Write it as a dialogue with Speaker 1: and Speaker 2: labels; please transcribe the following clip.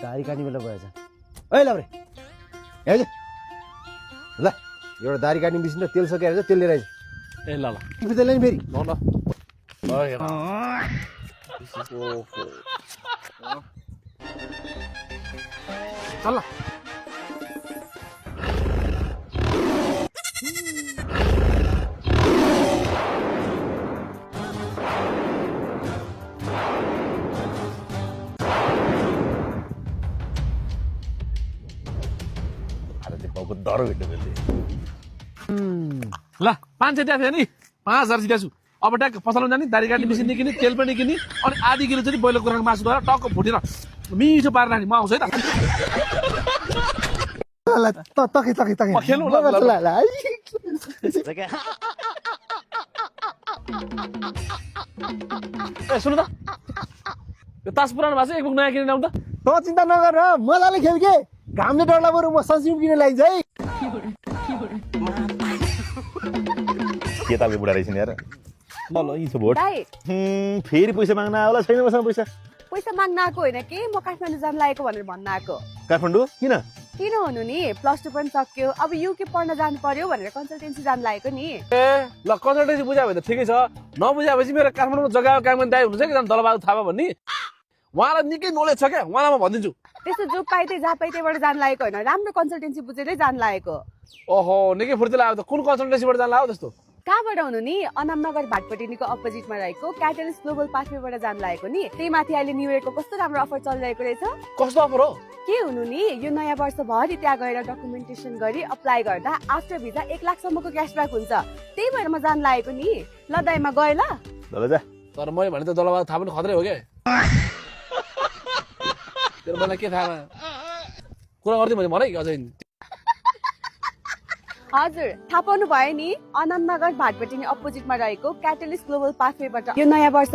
Speaker 1: दारी काट्ने बेला भएछ ओइ लाब्रे हेज ल एउटा दारी काट्ने मिसिन र तेल सकिएर तेल लिएर आइज
Speaker 2: ए ल ल
Speaker 1: तेल ल्याउने फेरि
Speaker 2: ल ल चल ल
Speaker 1: डर भेट्नु
Speaker 2: ल 500 दिएको थियो नि 5000 दिएको छु अब ट्याक पसलमा जाने दारी काट्ने मेसिन किने तेल पनि किने अनि आधी किलो चाहिँ बोइलर कुखुराको मासु गरेर टक्क फुटेर मिठो पारेर लाने म आउँछु है त
Speaker 1: तखे
Speaker 2: खेल्नु ल ए सुन्नु त यो तास पुरानो भएको छ एक बुक नयाँ किनेर ल्याउनु त
Speaker 1: त चिन्ता नगर मलाले खेल के घामले डरला बरु म सनस्क्रिन किनेर ल्याइन्छ है
Speaker 3: के तालको बुढा रहेछ नि यार ल ल यी छ भोट
Speaker 4: दाइ
Speaker 3: फेरि पैसा माग्न आयो होला छैन मसँग पैसा
Speaker 4: पैसा माग्न आएको होइन कि म काठमाडौँ जान लागेको भनेर भन्न आएको
Speaker 3: काठमाडौँ किन
Speaker 4: किन हुनु नि +2 पनि सक्यो अब युके पढ्न जानु पर्यो भनेर कन्सल्टेन्सी जान लागेको नि
Speaker 2: ए ल कन्सल्टेन्सी बुझायो भने त ठिकै छ नबुझाएपछि मेरो काठमाडौँमा जग्गा काम गर्ने दाइ हुनुहुन्छ कि जान दलबहादुर थापा भन्ने उहाँलाई निकै नलेज छ क्या उहाँलाई म भनिदिन्छु
Speaker 4: त्यस्तो जो पाइदै जहाँ पाइ त्यहीबाट जान लागेको होइन राम्रो कन्सल्टेन्सी बुझेरै जान लागेको
Speaker 2: ओहो निकै फुर्ती लाग्यो त कुन कन्सल्टेन्सीबाट जान लाग्यो त्यस्तो
Speaker 4: कहाँबाट हुनु नि अनामनगर भाटपटिनीको अपोजिटमा रहेको क्याटलिस्ट ग्लोबल पाथवेबाट जान लागेको नि त्यही माथि अहिले न्यू इयरको कस्तो राम्रो अफर चलिरहेको रहेछ
Speaker 2: कस्तो अफर हो
Speaker 4: के हुनु नि यो नयाँ वर्षभरि त्यहाँ गएर डकुमेन्टेसन गरी अप्लाई गर्दा आफ्टर भिजा 1 लाखसम्मको क्यासब्याक हुन्छ त्यही भएर म जान लागेको नि ल दाइमा गए ल
Speaker 3: जा
Speaker 2: तर मैले भने त दलबहादुर थाहा पनि खत्रै हो क्या तेरो मलाई के थाहा कुरा गर्दै मैले भने अझै
Speaker 4: हजुर थाहा पाउनु भयो नि अनामनगर भाटपटिनी अपोजिटमा रहेको क्याटलिस्ट ग्लोबल पाथवेबाट यो नयाँ वर्ष